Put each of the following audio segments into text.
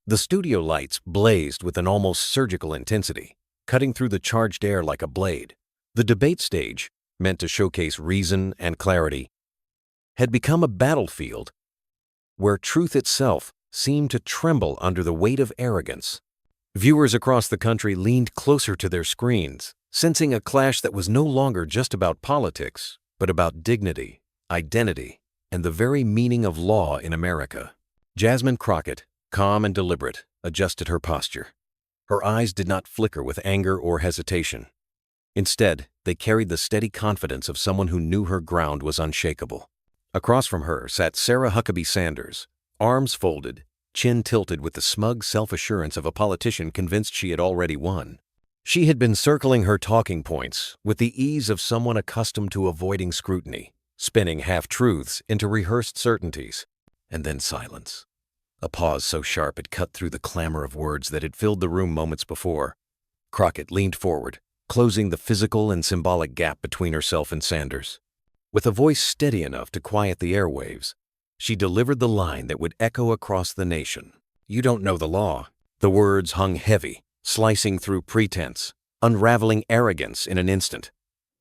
The studio lights blazed with an almost surgical intensity, cutting through the charged air like a blade. The debate stage, meant to showcase reason and clarity, had become a battlefield where truth itself seemed to tremble under the weight of arrogance. Viewers across the country leaned closer to their screens, sensing a clash that was no longer just about politics, but about dignity, identity, and the very meaning of law in America. Jasmine Crockett, calm and deliberate, adjusted her posture. Her eyes did not flicker with anger or hesitation. Instead, they carried the steady confidence of someone who knew her ground was unshakable. Across from her sat Sarah Huckabee Sanders, arms folded, chin tilted with the smug self-assurance of a politician convinced she had already won. She had been circling her talking points with the ease of someone accustomed to avoiding scrutiny, spinning half-truths into rehearsed certainties, and then silence. A pause so sharp it cut through the clamor of words that had filled the room moments before. Crockett leaned forward, closing the physical and symbolic gap between herself and Sanders. With a voice steady enough to quiet the airwaves, she delivered the line that would echo across the nation. "You don't know the law." The words hung heavy, slicing through pretense, unraveling arrogance in an instant.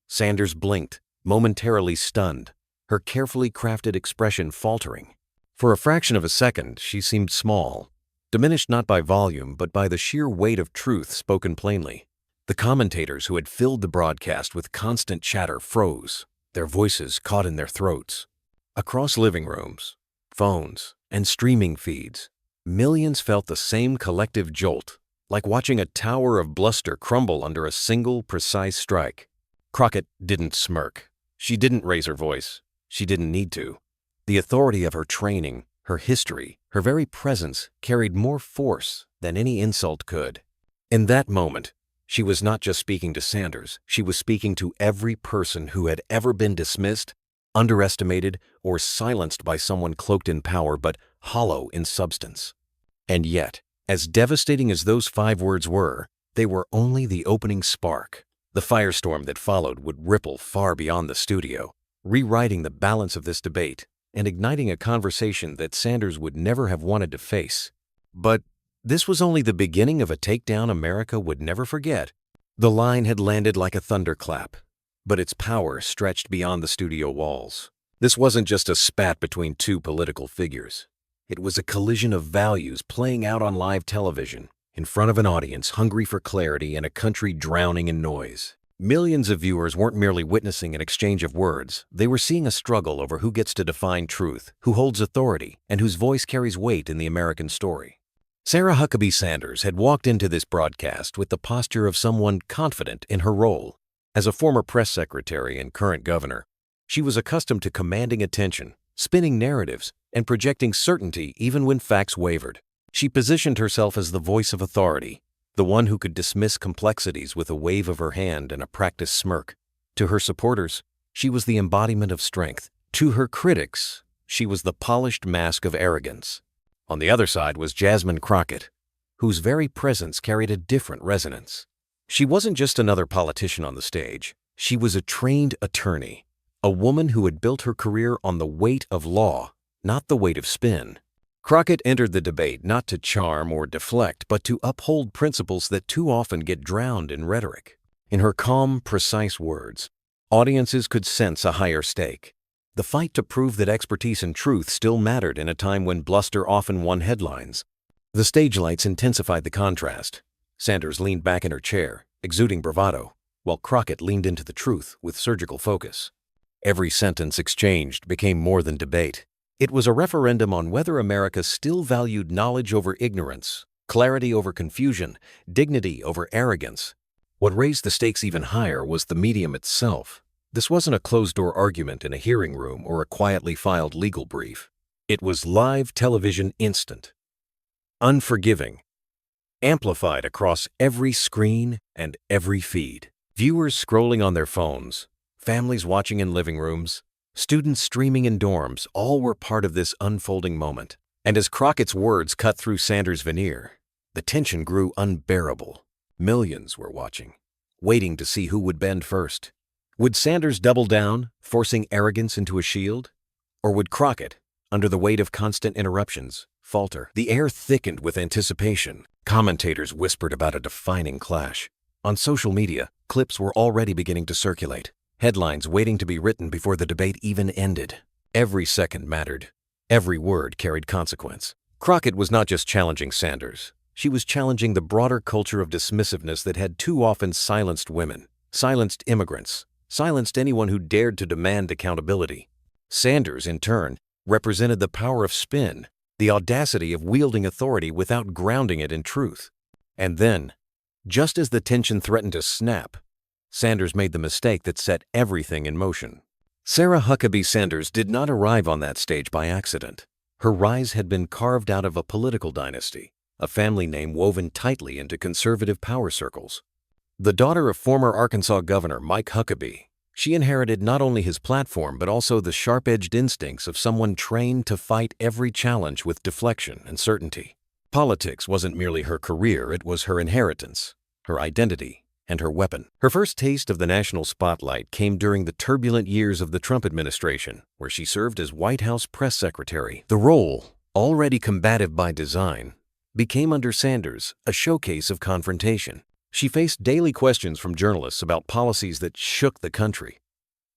Sanders blinked, momentarily stunned, her carefully crafted expression faltering. For a fraction of a second, she seemed small, diminished not by volume but by the sheer weight of truth spoken plainly. The commentators who had filled the broadcast with constant chatter froze, their voices caught in their throats. Across living rooms, phones, and streaming feeds, millions felt the same collective jolt, like watching a tower of bluster crumble under a single, precise strike. Crockett didn't smirk. She didn't raise her voice. She didn't need to. The authority of her training, her history, her very presence carried more force than any insult could. In that moment, she was not just speaking to Sanders, she was speaking to every person who had ever been dismissed, underestimated, or silenced by someone cloaked in power but hollow in substance. And yet, as devastating as those 5 words were, they were only the opening spark. The firestorm that followed would ripple far beyond the studio, rewriting the balance of this debate and igniting a conversation that Sanders would never have wanted to face. But this was only the beginning of a takedown America would never forget. The line had landed like a thunderclap, but its power stretched beyond the studio walls. This wasn't just a spat between 2 political figures. It was a collision of values playing out on live television, in front of an audience hungry for clarity and a country drowning in noise. Millions of viewers weren't merely witnessing an exchange of words. They were seeing a struggle over who gets to define truth, who holds authority, and whose voice carries weight in the American story. Sarah Huckabee Sanders had walked into this broadcast with the posture of someone confident in her role. As a former press secretary and current governor, she was accustomed to commanding attention, spinning narratives, and projecting certainty even when facts wavered. She positioned herself as the voice of authority, the one who could dismiss complexities with a wave of her hand and a practiced smirk. To her supporters, she was the embodiment of strength. To her critics, she was the polished mask of arrogance. On the other side was Jasmine Crockett, whose very presence carried a different resonance. She wasn't just another politician on the stage. She was a trained attorney, a woman who had built her career on the weight of law, not the weight of spin. Crockett entered the debate not to charm or deflect, but to uphold principles that too often get drowned in rhetoric. In her calm, precise words, audiences could sense a higher stake. The fight to prove that expertise and truth still mattered in a time when bluster often won headlines. The stage lights intensified the contrast. Sanders leaned back in her chair, exuding bravado, while Crockett leaned into the truth with surgical focus. Every sentence exchanged became more than debate. It was a referendum on whether America still valued knowledge over ignorance, clarity over confusion, dignity over arrogance. What raised the stakes even higher was the medium itself. This wasn't a closed-door argument in a hearing room or a quietly filed legal brief. It was live television instant, unforgiving, amplified across every screen and every feed. Viewers scrolling on their phones, families watching in living rooms, students streaming in dorms, all were part of this unfolding moment. And as Crockett's words cut through Sanders' veneer, the tension grew unbearable. Millions were watching, waiting to see who would bend first. Would Sanders double down, forcing arrogance into a shield? Or would Crockett, under the weight of constant interruptions, falter. The air thickened with anticipation. Commentators whispered about a defining clash. On social media, clips were already beginning to circulate, headlines waiting to be written before the debate even ended. Every second mattered. Every word carried consequence. Crockett was not just challenging Sanders. She was challenging the broader culture of dismissiveness that had too often silenced women, silenced immigrants, silenced anyone who dared to demand accountability. Sanders, in turn, represented the power of spin, the audacity of wielding authority without grounding it in truth. And then, just as the tension threatened to snap, Sanders made the mistake that set everything in motion. Sarah Huckabee Sanders did not arrive on that stage by accident. Her rise had been carved out of a political dynasty, a family name woven tightly into conservative power circles. The daughter of former Arkansas Governor Mike Huckabee, she inherited not only his platform but also the sharp-edged instincts of someone trained to fight every challenge with deflection and certainty. Politics wasn't merely her career, it was her inheritance, her identity, and her weapon. Her first taste of the national spotlight came during the turbulent years of the Trump administration, where she served as White House press secretary. The role, already combative by design, became under Sanders a showcase of confrontation. She faced daily questions from journalists about policies that shook the country.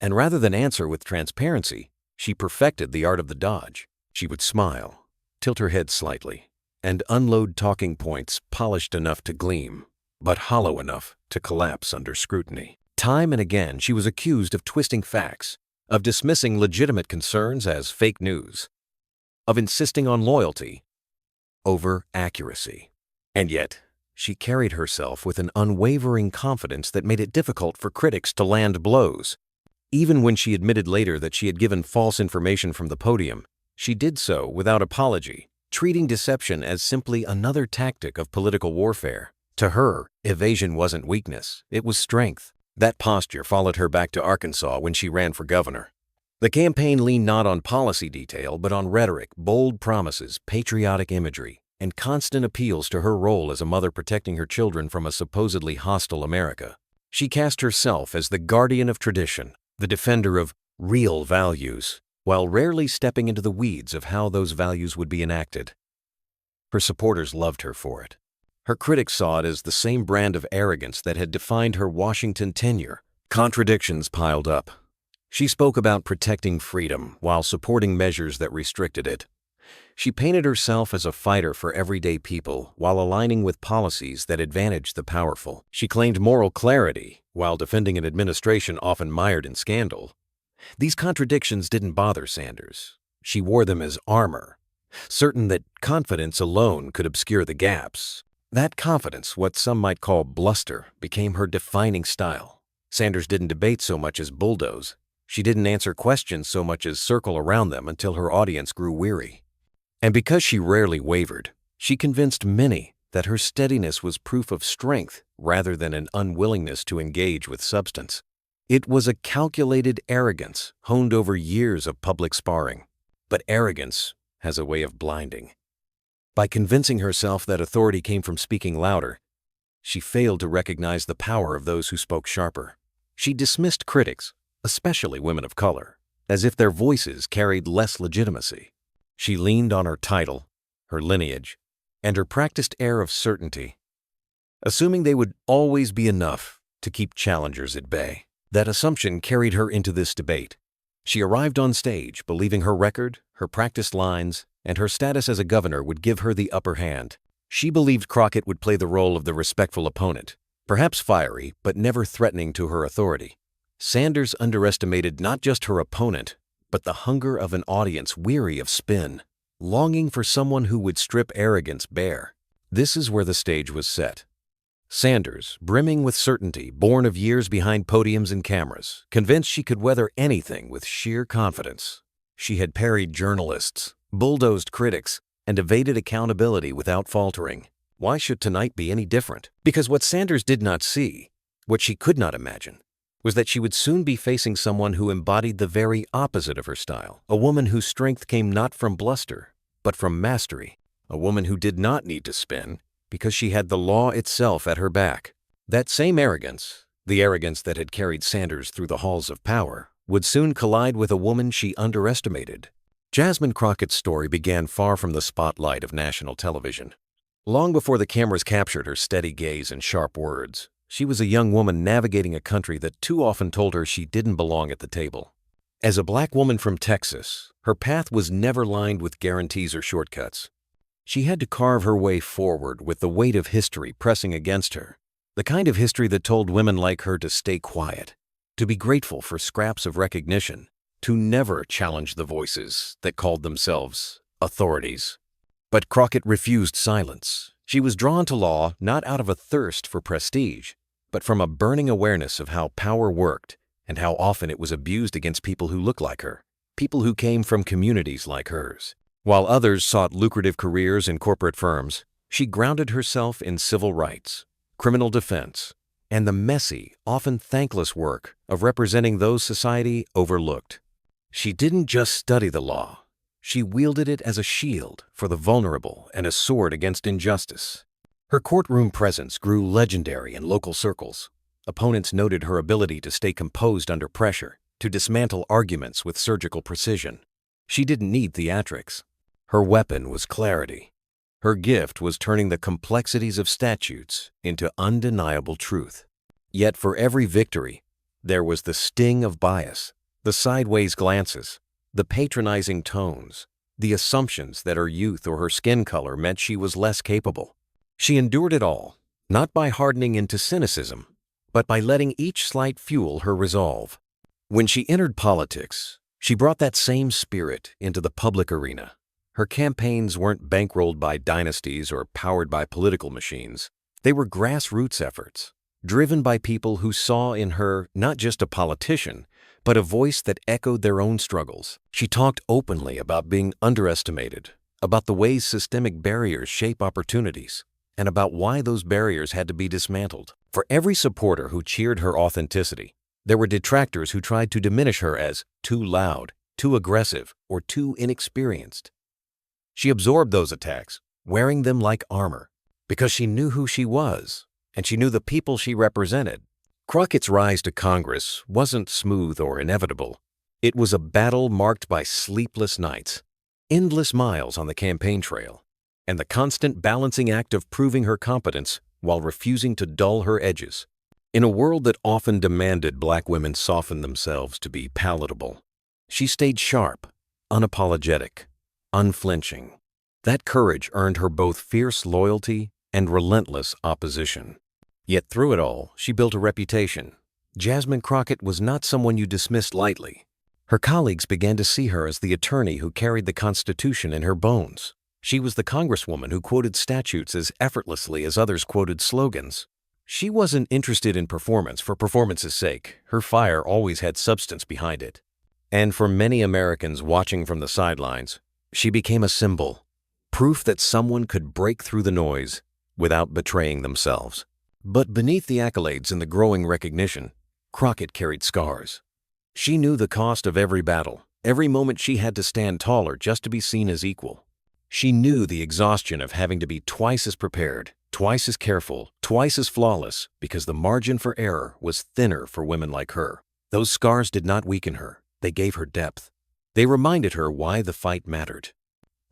And rather than answer with transparency, she perfected the art of the dodge. She would smile, tilt her head slightly, and unload talking points polished enough to gleam, but hollow enough to collapse under scrutiny. Time and again, she was accused of twisting facts, of dismissing legitimate concerns as fake news, of insisting on loyalty over accuracy. And yet, she carried herself with an unwavering confidence that made it difficult for critics to land blows. Even when she admitted later that she had given false information from the podium, she did so without apology, treating deception as simply another tactic of political warfare. To her, evasion wasn't weakness, it was strength. That posture followed her back to Arkansas when she ran for governor. The campaign leaned not on policy detail, but on rhetoric, bold promises, patriotic imagery, and constant appeals to her role as a mother protecting her children from a supposedly hostile America. She cast herself as the guardian of tradition, the defender of real values, while rarely stepping into the weeds of how those values would be enacted. Her supporters loved her for it. Her critics saw it as the same brand of arrogance that had defined her Washington tenure. Contradictions piled up. She spoke about protecting freedom while supporting measures that restricted it. She painted herself as a fighter for everyday people while aligning with policies that advantaged the powerful. She claimed moral clarity while defending an administration often mired in scandal. These contradictions didn't bother Sanders. She wore them as armor, certain that confidence alone could obscure the gaps. That confidence, what some might call bluster, became her defining style. Sanders didn't debate so much as bulldoze. She didn't answer questions so much as circle around them until her audience grew weary. And because she rarely wavered, she convinced many that her steadiness was proof of strength rather than an unwillingness to engage with substance. It was a calculated arrogance honed over years of public sparring. But arrogance has a way of blinding. By convincing herself that authority came from speaking louder, she failed to recognize the power of those who spoke sharper. She dismissed critics, especially women of color, as if their voices carried less legitimacy. She leaned on her title, her lineage, and her practiced air of certainty, assuming they would always be enough to keep challengers at bay. That assumption carried her into this debate. She arrived on stage believing her record, her practiced lines, and her status as a governor would give her the upper hand. She believed Crockett would play the role of the respectful opponent, perhaps fiery, but never threatening to her authority. Sanders underestimated not just her opponent, but the hunger of an audience weary of spin, longing for someone who would strip arrogance bare. This is where the stage was set. Sanders, brimming with certainty, born of years behind podiums and cameras, convinced she could weather anything with sheer confidence. She had parried journalists, bulldozed critics, and evaded accountability without faltering. Why should tonight be any different? Because what Sanders did not see, what she could not imagine, was that she would soon be facing someone who embodied the very opposite of her style, a woman whose strength came not from bluster, but from mastery, a woman who did not need to spin because she had the law itself at her back. That same arrogance, the arrogance that had carried Sanders through the halls of power, would soon collide with a woman she underestimated, Jasmine Crockett's story began far from the spotlight of national television. Long before the cameras captured her steady gaze and sharp words, she was a young woman navigating a country that too often told her she didn't belong at the table. As a black woman from Texas, her path was never lined with guarantees or shortcuts. She had to carve her way forward with the weight of history pressing against her, the kind of history that told women like her to stay quiet, to be grateful for scraps of recognition, to never challenge the voices that called themselves authorities. But Crockett refused silence. She was drawn to law not out of a thirst for prestige, but from a burning awareness of how power worked and how often it was abused against people who looked like her, people who came from communities like hers. While others sought lucrative careers in corporate firms, she grounded herself in civil rights, criminal defense, and the messy, often thankless work of representing those society overlooked. She didn't just study the law. She wielded it as a shield for the vulnerable and a sword against injustice. Her courtroom presence grew legendary in local circles. Opponents noted her ability to stay composed under pressure, to dismantle arguments with surgical precision. She didn't need theatrics. Her weapon was clarity. Her gift was turning the complexities of statutes into undeniable truth. Yet for every victory, there was the sting of bias, the sideways glances, the patronizing tones, the assumptions that her youth or her skin color meant she was less capable. She endured it all, not by hardening into cynicism, but by letting each slight fuel her resolve. When she entered politics, she brought that same spirit into the public arena. Her campaigns weren't bankrolled by dynasties or powered by political machines. They were grassroots efforts, driven by people who saw in her not just a politician, but a voice that echoed their own struggles. She talked openly about being underestimated, about the ways systemic barriers shape opportunities, and about why those barriers had to be dismantled. For every supporter who cheered her authenticity, there were detractors who tried to diminish her as too loud, too aggressive, or too inexperienced. She absorbed those attacks, wearing them like armor, because she knew who she was, and she knew the people she represented. Crockett's rise to Congress wasn't smooth or inevitable. It was a battle marked by sleepless nights, endless miles on the campaign trail, and the constant balancing act of proving her competence while refusing to dull her edges. In a world that often demanded black women soften themselves to be palatable, she stayed sharp, unapologetic, unflinching. That courage earned her both fierce loyalty and relentless opposition. Yet through it all, she built a reputation. Jasmine Crockett was not someone you dismissed lightly. Her colleagues began to see her as the attorney who carried the Constitution in her bones. She was the Congresswoman who quoted statutes as effortlessly as others quoted slogans. She wasn't interested in performance for performance's sake. Her fire always had substance behind it. And for many Americans watching from the sidelines, she became a symbol, proof that someone could break through the noise without betraying themselves. But beneath the accolades and the growing recognition, Crockett carried scars. She knew the cost of every battle, every moment she had to stand taller just to be seen as equal. She knew the exhaustion of having to be twice as prepared, twice as careful, twice as flawless, because the margin for error was thinner for women like her. Those scars did not weaken her. They gave her depth. They reminded her why the fight mattered.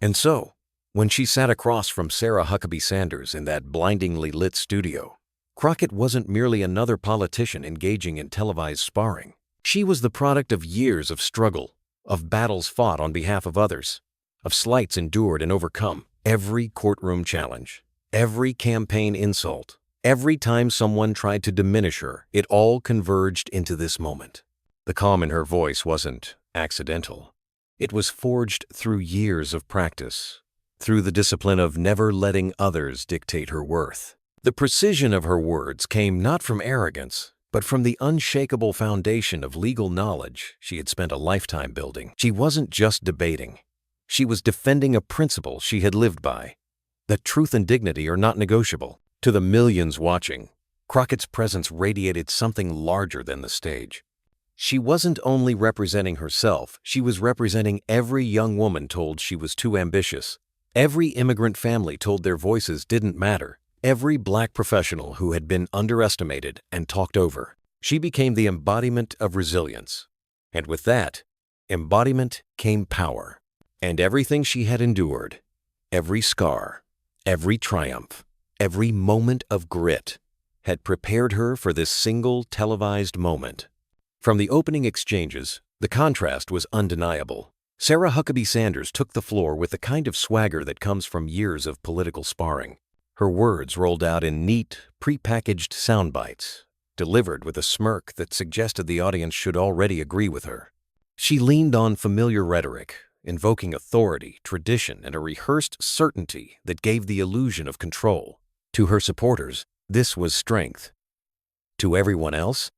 And so, when she sat across from Sarah Huckabee Sanders in that blindingly lit studio, Crockett wasn't merely another politician engaging in televised sparring. She was the product of years of struggle, of battles fought on behalf of others, of slights endured and overcome. Every courtroom challenge, every campaign insult, every time someone tried to diminish her, it all converged into this moment. The calm in her voice wasn't accidental. It was forged through years of practice, through the discipline of never letting others dictate her worth. The precision of her words came not from arrogance, but from the unshakable foundation of legal knowledge she had spent a lifetime building. She wasn't just debating. She was defending a principle she had lived by, that truth and dignity are not negotiable. To the millions watching, Crockett's presence radiated something larger than the stage. She wasn't only representing herself, she was representing every young woman told she was too ambitious, every immigrant family told their voices didn't matter, every black professional who had been underestimated and talked over. She became the embodiment of resilience. And with that embodiment came power. And everything she had endured, every scar, every triumph, every moment of grit, had prepared her for this single televised moment. From the opening exchanges, the contrast was undeniable. Sarah Huckabee Sanders took the floor with the kind of swagger that comes from years of political sparring. Her words rolled out in neat, prepackaged sound bites, delivered with a smirk that suggested the audience should already agree with her. She leaned on familiar rhetoric, invoking authority, tradition, and a rehearsed certainty that gave the illusion of control. To her supporters, this was strength. To everyone else,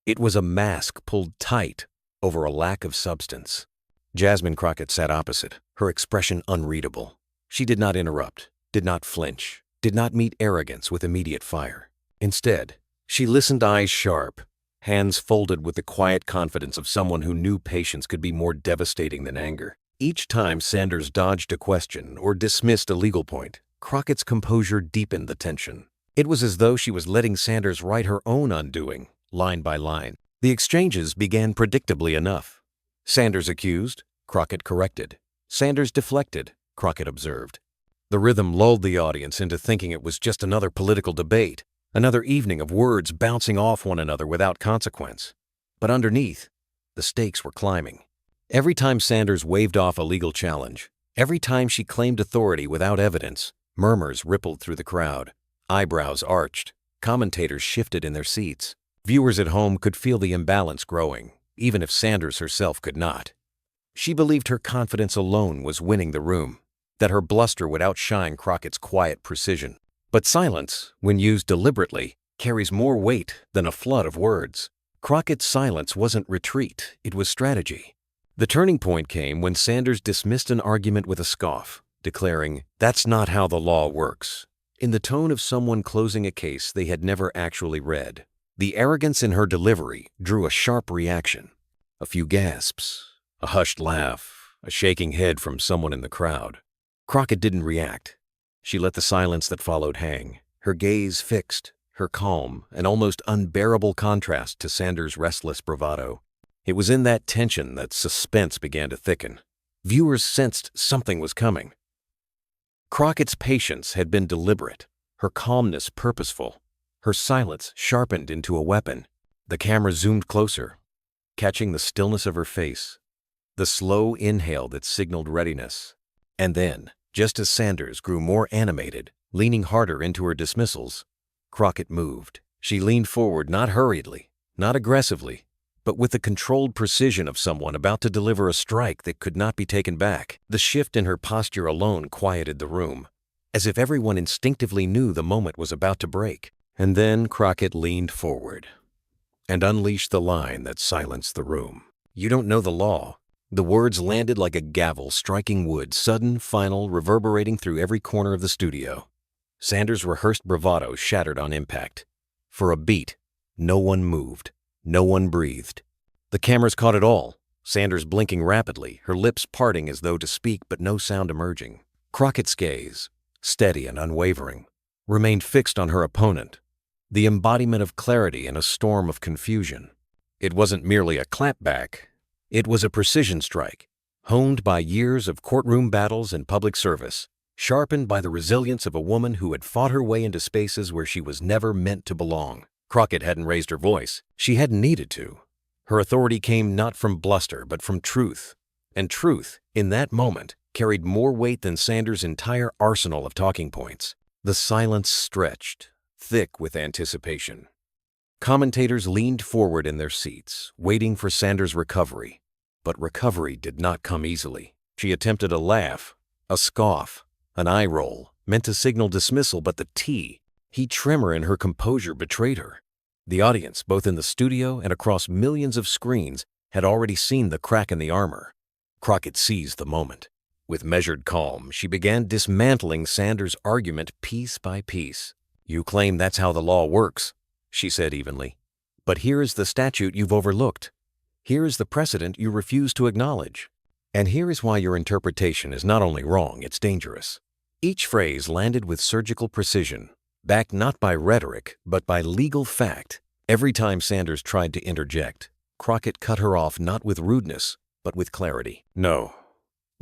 it was a mask pulled tight over a lack of substance. Jasmine Crockett sat opposite, her expression unreadable. She did not interrupt, did not flinch, did not meet arrogance with immediate fire. Instead, she listened, eyes sharp, hands folded with the quiet confidence of someone who knew patience could be more devastating than anger. Each time Sanders dodged a question or dismissed a legal point, Crockett's composure deepened the tension. It was as though she was letting Sanders write her own undoing, line by line. The exchanges began predictably enough. Sanders accused, Crockett corrected. Sanders deflected, Crockett observed. The rhythm lulled the audience into thinking it was just another political debate, another evening of words bouncing off one another without consequence. But underneath, the stakes were climbing. Every time Sanders waved off a legal challenge, every time she claimed authority without evidence, murmurs rippled through the crowd. Eyebrows arched, commentators shifted in their seats. Viewers at home could feel the imbalance growing, even if Sanders herself could not. She believed her confidence alone was winning the room, that her bluster would outshine Crockett's quiet precision. But silence, when used deliberately, carries more weight than a flood of words. Crockett's silence wasn't retreat, it was strategy. The turning point came when Sanders dismissed an argument with a scoff, declaring, "That's not how the law works," in the tone of someone closing a case they had never actually read. The arrogance in her delivery drew a sharp reaction. A few gasps, a hushed laugh, a shaking head from someone in the crowd. Crockett didn't react. She let the silence that followed hang, her gaze fixed, her calm, an almost unbearable contrast to Sanders' restless bravado. It was in that tension that suspense began to thicken. Viewers sensed something was coming. Crockett's patience had been deliberate, her calmness purposeful, her silence sharpened into a weapon. The camera zoomed closer, catching the stillness of her face, the slow inhale that signaled readiness. And then, just as Sanders grew more animated, leaning harder into her dismissals, Crockett moved. She leaned forward, not hurriedly, not aggressively, but with the controlled precision of someone about to deliver a strike that could not be taken back. The shift in her posture alone quieted the room, as if everyone instinctively knew the moment was about to break. And then Crockett leaned forward and unleashed the line that silenced the room. "You don't know the law." The words landed like a gavel striking wood, sudden, final, reverberating through every corner of the studio. Sanders' rehearsed bravado shattered on impact. For a beat, no one moved, no one breathed. The cameras caught it all, Sanders blinking rapidly, her lips parting as though to speak but no sound emerging. Crockett's gaze, steady and unwavering, remained fixed on her opponent, the embodiment of clarity in a storm of confusion. It wasn't merely a clapback. It was a precision strike, honed by years of courtroom battles and public service, sharpened by the resilience of a woman who had fought her way into spaces where she was never meant to belong. Crockett hadn't raised her voice. She hadn't needed to. Her authority came not from bluster, but from truth. And truth, in that moment, carried more weight than Sanders' entire arsenal of talking points. The silence stretched, thick with anticipation. Commentators leaned forward in their seats, waiting for Sanders' recovery. But recovery did not come easily. She attempted a laugh, a scoff, an eye roll, meant to signal dismissal, but the heat tremor in her composure betrayed her. The audience, both in the studio and across millions of screens, had already seen the crack in the armor. Crockett seized the moment. With measured calm, she began dismantling Sanders' argument piece by piece. "You claim that's how the law works," she said evenly. "But here is the statute you've overlooked. Here is the precedent you refuse to acknowledge. And here is why your interpretation is not only wrong, it's dangerous." Each phrase landed with surgical precision, backed not by rhetoric, but by legal fact. Every time Sanders tried to interject, Crockett cut her off not with rudeness, but with clarity. "No.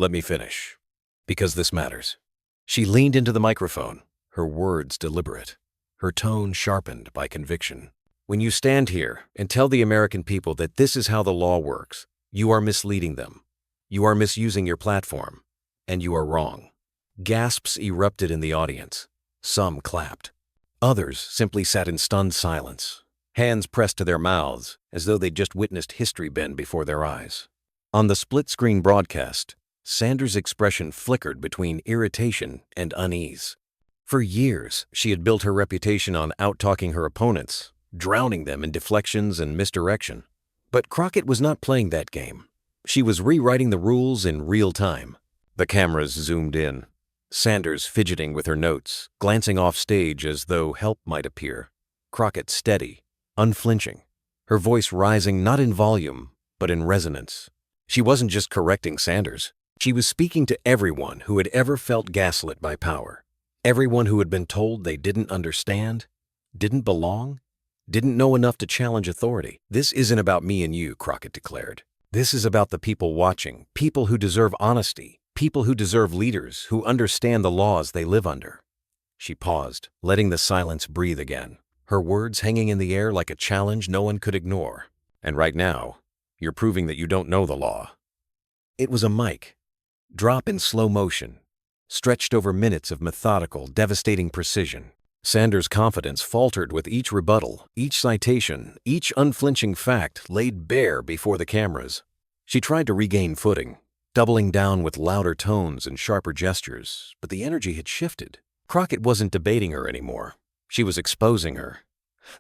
Let me finish. Because this matters. She leaned into the microphone, her words deliberate, her tone sharpened by conviction. When you stand here and tell the American people that this is how the law works, you are misleading them. You are misusing your platform. And you are wrong. Gasps erupted in the audience. Some clapped. Others simply sat in stunned silence, hands pressed to their mouths as though they'd just witnessed history bend before their eyes. On the split-screen broadcast, Sanders' expression flickered between irritation and unease. For years, she had built her reputation on out-talking her opponents, drowning them in deflections and misdirection. But Crockett was not playing that game. She was rewriting the rules in real time. The cameras zoomed in. Sanders fidgeting with her notes, glancing off stage as though help might appear. Crockett steady, unflinching, her voice rising not in volume, but in resonance. She wasn't just correcting Sanders. She was speaking to everyone who had ever felt gaslit by power. Everyone who had been told they didn't understand, didn't belong, didn't know enough to challenge authority. This isn't about me and you, Crockett declared. This is about the people watching, people who deserve honesty, people who deserve leaders who understand the laws they live under. She paused, letting the silence breathe again, her words hanging in the air like a challenge no one could ignore. And right now, you're proving that you don't know the law. It was a mic. Drop in slow motion, stretched over minutes of methodical, devastating precision. Sanders' confidence faltered with each rebuttal, each citation, each unflinching fact laid bare before the cameras. She tried to regain footing, doubling down with louder tones and sharper gestures, but the energy had shifted. Crockett wasn't debating her anymore. She was exposing her.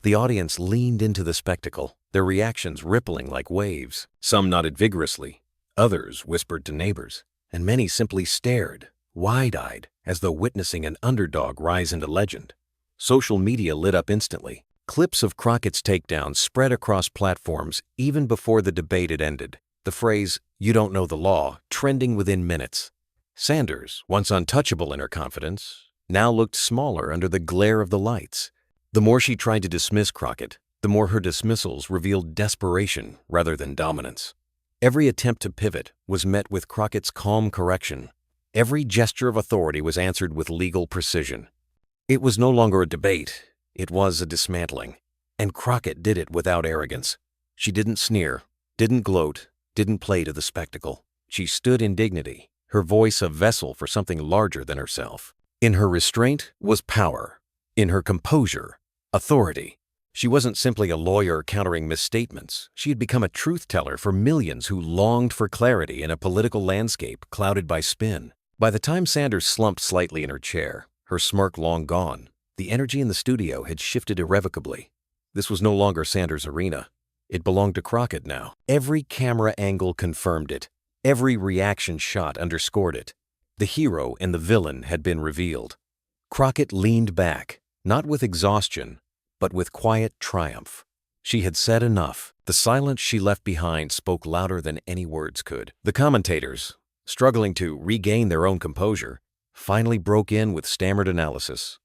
The audience leaned into the spectacle, their reactions rippling like waves. Some nodded vigorously, others whispered to neighbors, and many simply stared, wide-eyed, as though witnessing an underdog rise into legend. Social media lit up instantly. Clips of Crockett's takedown spread across platforms even before the debate had ended. The phrase, "You don't know the law," trending within minutes. Sanders, once untouchable in her confidence, now looked smaller under the glare of the lights. The more she tried to dismiss Crockett, the more her dismissals revealed desperation rather than dominance. Every attempt to pivot was met with Crockett's calm correction. Every gesture of authority was answered with legal precision. It was no longer a debate, it was a dismantling. And Crockett did it without arrogance. She didn't sneer, didn't gloat, didn't play to the spectacle. She stood in dignity, her voice a vessel for something larger than herself. In her restraint was power. In her composure, authority. She wasn't simply a lawyer countering misstatements. She had become a truth-teller for millions who longed for clarity in a political landscape clouded by spin. By the time Sanders slumped slightly in her chair, her smirk long gone, the energy in the studio had shifted irrevocably. This was no longer Sanders' arena. It belonged to Crockett now. Every camera angle confirmed it. Every reaction shot underscored it. The hero and the villain had been revealed. Crockett leaned back, not with exhaustion, but with quiet triumph. She had said enough. The silence she left behind spoke louder than any words could. The commentators, struggling to regain their own composure, finally broke in with stammered analysis,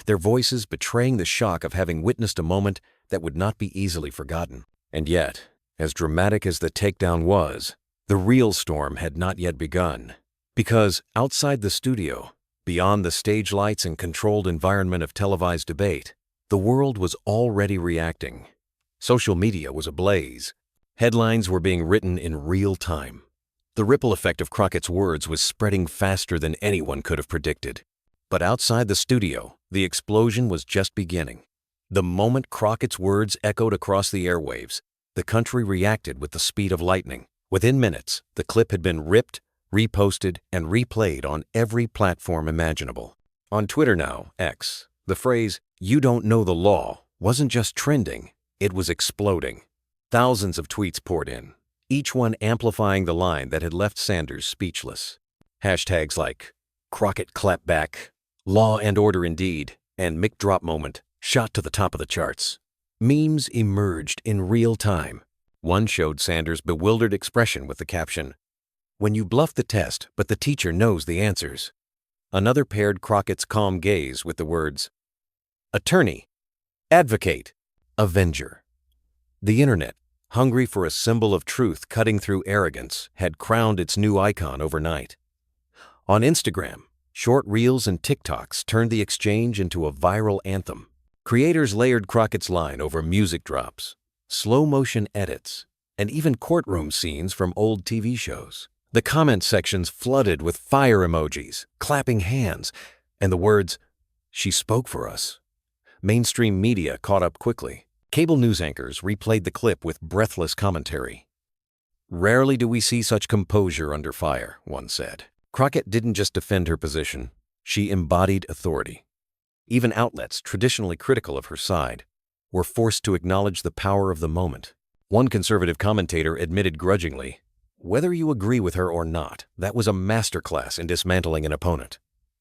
their voices betraying the shock of having witnessed a moment that would not be easily forgotten. And yet, as dramatic as the takedown was, the real storm had not yet begun. Because outside the studio, beyond the stage lights and controlled environment of televised debate, the world was already reacting. Social media was ablaze. Headlines were being written in real time. The ripple effect of Crockett's words was spreading faster than anyone could have predicted. But outside the studio, the explosion was just beginning. The moment Crockett's words echoed across the airwaves, the country reacted with the speed of lightning. Within minutes, the clip had been ripped, reposted, and replayed on every platform imaginable. On Twitter now, X, the phrase, "You don't know the law," wasn't just trending, it was exploding. Thousands of tweets poured in, each one amplifying the line that had left Sanders speechless. Hashtags like Crockett clapback, law and order indeed, and Mic drop moment shot to the top of the charts. Memes emerged in real time. One showed Sanders' bewildered expression with the caption, "When you bluff the test, but the teacher knows the answers." Another paired Crockett's calm gaze with the words, "Attorney, advocate, avenger." The internet, hungry for a symbol of truth cutting through arrogance, had crowned its new icon overnight. On Instagram, short reels and TikToks turned the exchange into a viral anthem. Creators layered Crockett's line over music drops, slow-motion edits, and even courtroom scenes from old TV shows. The comment sections flooded with fire emojis, clapping hands, and the words, "She spoke for us." Mainstream media caught up quickly. Cable news anchors replayed the clip with breathless commentary. "Rarely do we see such composure under fire," one said. Crockett didn't just defend her position, she embodied authority. Even outlets traditionally critical of her side were forced to acknowledge the power of the moment. One conservative commentator admitted grudgingly, "Whether you agree with her or not, that was a masterclass in dismantling an opponent."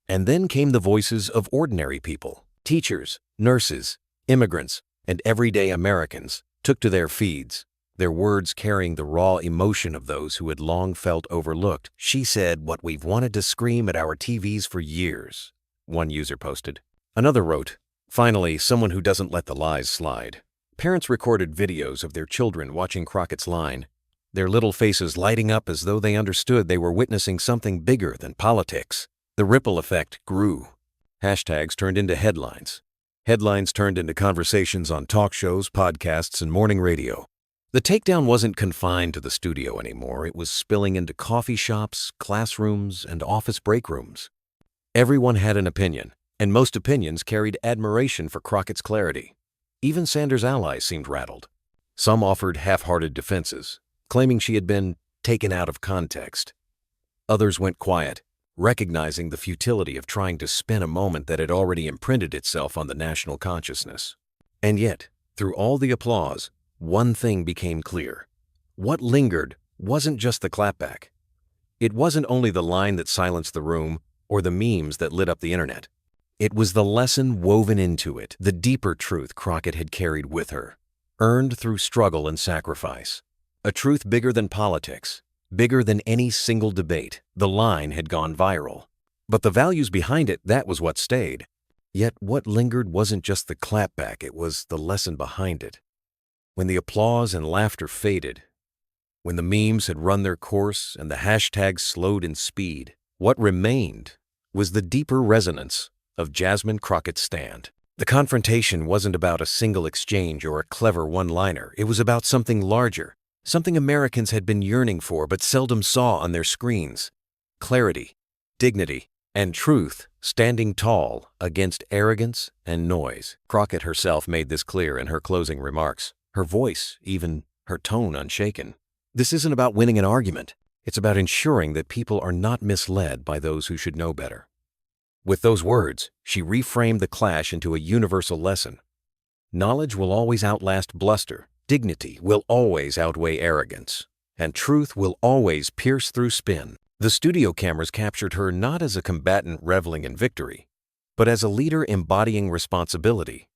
And then came the voices of ordinary people. Teachers, nurses, immigrants, and everyday Americans took to their feeds, their words carrying the raw emotion of those who had long felt overlooked. "She said what we've wanted to scream at our TVs for years," one user posted. Another wrote, "Finally, someone who doesn't let the lies slide." Parents recorded videos of their children watching Crockett's line, their little faces lighting up as though they understood they were witnessing something bigger than politics. The ripple effect grew. Hashtags turned into headlines. Headlines turned into conversations on talk shows, podcasts, and morning radio. The takedown wasn't confined to the studio anymore. It was spilling into coffee shops, classrooms, and office break rooms. Everyone had an opinion, and most opinions carried admiration for Crockett's clarity. Even Sanders' allies seemed rattled. Some offered half-hearted defenses, claiming she had been taken out of context. Others went quiet, recognizing the futility of trying to spin a moment that had already imprinted itself on the national consciousness. And yet, through all the applause, one thing became clear. What lingered wasn't just the clapback. It wasn't only the line that silenced the room or the memes that lit up the internet. It was the lesson woven into it, the deeper truth Crockett had carried with her, earned through struggle and sacrifice. A truth bigger than politics, bigger than any single debate. The line had gone viral. But the values behind it, that was what stayed. Yet what lingered wasn't just the clapback, it was the lesson behind it. When the applause and laughter faded, when the memes had run their course and the hashtags slowed in speed, what remained was the deeper resonance of Jasmine Crockett's stand. The confrontation wasn't about a single exchange or a clever one-liner. It was about something larger, something Americans had been yearning for but seldom saw on their screens. Clarity, dignity, and truth standing tall against arrogance and noise. Crockett herself made this clear in her closing remarks, her voice, even her tone unshaken. This isn't about winning an argument. It's about ensuring that people are not misled by those who should know better. With those words, she reframed the clash into a universal lesson. Knowledge will always outlast bluster, dignity will always outweigh arrogance, and truth will always pierce through spin. The studio cameras captured her not as a combatant reveling in victory, but as a leader embodying responsibility.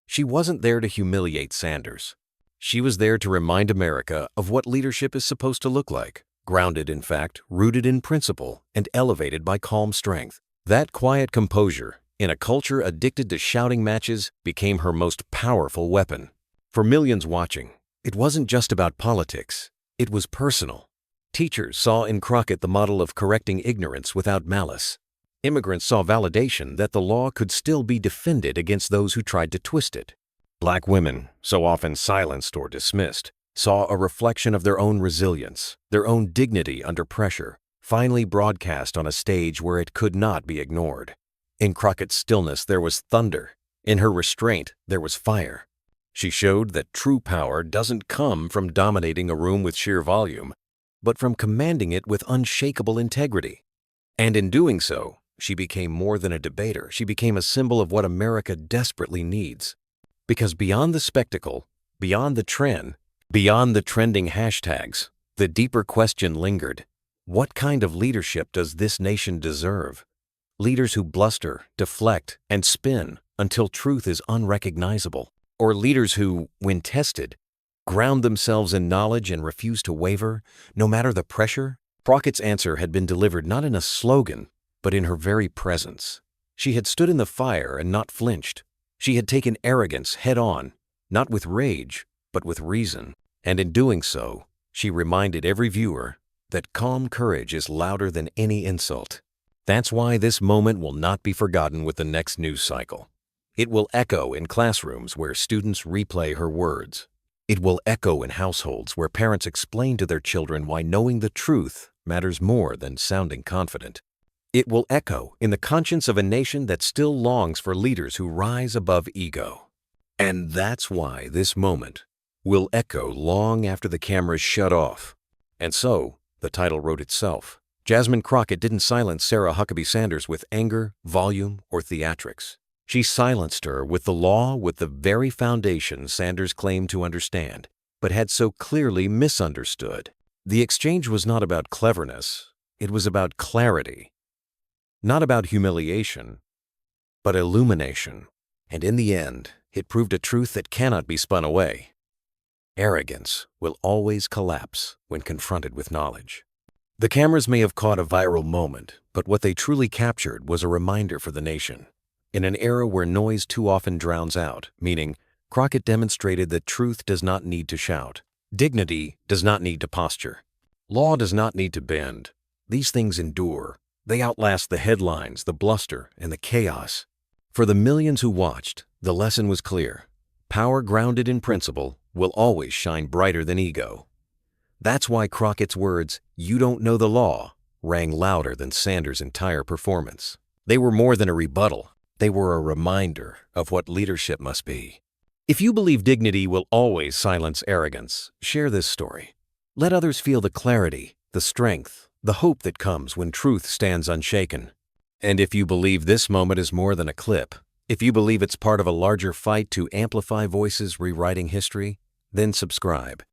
She wasn't there to humiliate Sanders. She was there to remind America of what leadership is supposed to look like, grounded in fact, rooted in principle, and elevated by calm strength. That quiet composure, in a culture addicted to shouting matches, became her most powerful weapon. For millions watching, it wasn't just about politics, it was personal. Teachers saw in Crockett the model of correcting ignorance without malice. Immigrants saw validation that the law could still be defended against those who tried to twist it. Black women, so often silenced or dismissed, saw a reflection of their own resilience, their own dignity under pressure, finally broadcast on a stage where it could not be ignored. In Crockett's stillness there was thunder. In her restraint there was fire. She showed that true power doesn't come from dominating a room with sheer volume, but from commanding it with unshakable integrity. And in doing so, she became more than a debater. She became a symbol of what America desperately needs. Because beyond the spectacle, beyond the trend, beyond the trending hashtags, the deeper question lingered. What kind of leadership does this nation deserve? Leaders who bluster, deflect, and spin until truth is unrecognizable? Or leaders who, when tested, ground themselves in knowledge and refuse to waver, no matter the pressure? Crockett's answer had been delivered not in a slogan, but in her very presence. She had stood in the fire and not flinched. She had taken arrogance head-on, not with rage, but with reason. And in doing so, she reminded every viewer that calm courage is louder than any insult. That's why this moment will not be forgotten with the next news cycle. It will echo in classrooms where students replay her words. It will echo in households where parents explain to their children why knowing the truth matters more than sounding confident. It will echo in the conscience of a nation that still longs for leaders who rise above ego. And that's why this moment will echo long after the cameras shut off. And so, the title wrote itself. Jasmine Crockett didn't silence Sarah Huckabee Sanders with anger, volume, or theatrics. She silenced her with the law, with the very foundation Sanders claimed to understand, but had so clearly misunderstood. The exchange was not about cleverness, it was about clarity. Not about humiliation, but illumination. And in the end, it proved a truth that cannot be spun away. Arrogance will always collapse when confronted with knowledge. The cameras may have caught a viral moment, but what they truly captured was a reminder for the nation. In an era where noise too often drowns out, meaning Crockett demonstrated that truth does not need to shout. Dignity does not need to posture. Law does not need to bend. These things endure. They outlast the headlines, the bluster, and the chaos. For the millions who watched, the lesson was clear. Power grounded in principle will always shine brighter than ego. That's why Crockett's words, "You don't know the law," rang louder than Sanders' entire performance. They were more than a rebuttal. They were a reminder of what leadership must be. If you believe dignity will always silence arrogance, share this story. Let others feel the clarity, the strength, the hope that comes when truth stands unshaken. And if you believe this moment is more than a clip, if you believe it's part of a larger fight to amplify voices rewriting history, then subscribe.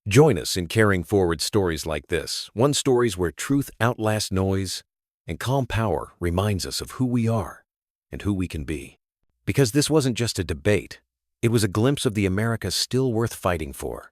Join us in carrying forward stories like this, one stories where truth outlasts noise and calm power reminds us of who we are and who we can be. Because this wasn't just a debate, it was a glimpse of the America still worth fighting for.